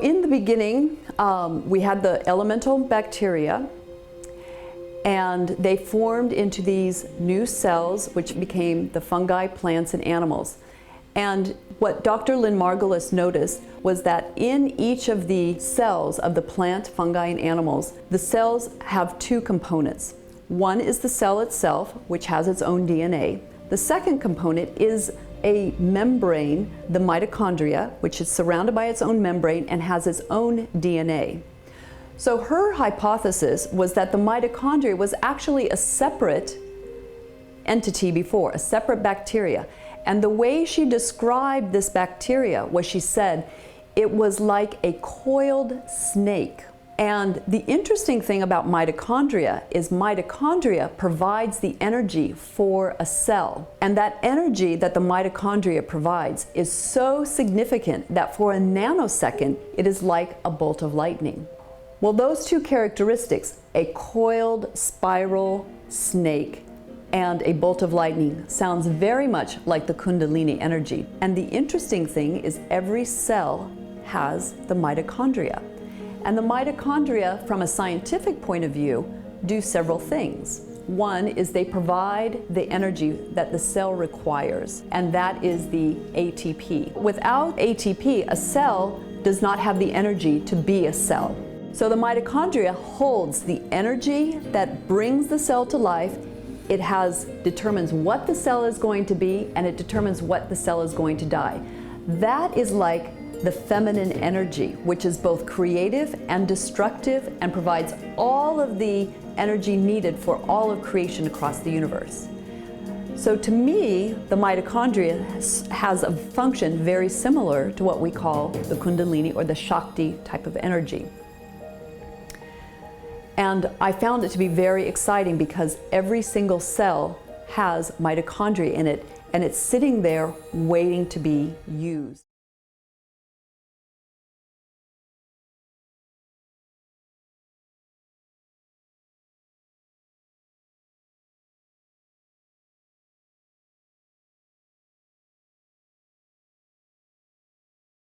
In the beginning, we had the elemental bacteria, and they formed into these new cells, which became the fungi, plants, and animals. And what Dr. Lynn Margulis noticed was that in each of the cells of the plant, fungi, and animals, the cells have two components. One is the cell itself, which has its own DNA. The second component is a membrane, the mitochondria, which is surrounded by its own membrane and has its own DNA. So her hypothesis was that the mitochondria was actually a separate entity before, a separate bacteria. And the way she described this bacteria was, she said, it was like a coiled snake. And the interesting thing about mitochondria is mitochondria provides the energy for a cell. And that energy that the mitochondria provides is so significant that for a nanosecond, it is like a bolt of lightning. Well, those two characteristics, a coiled spiral snake and a bolt of lightning, sounds very much like the Kundalini energy. And the interesting thing is every cell has the mitochondria. And the mitochondria, from a scientific point of view, do several things. One is they provide the energy that the cell requires, and that is the ATP. Without ATP, a cell does not have the energy to be a cell. So the mitochondria holds the energy that brings the cell to life. It determines what the cell is going to be, and it determines what the cell is going to die. That is like the feminine energy, which is both creative and destructive and provides all of the energy needed for all of creation across the universe. So to me, the mitochondria has a function very similar to what we call the Kundalini or the Shakti type of energy. And I found it to be very exciting because every single cell has mitochondria in it, and it's sitting there waiting to be used.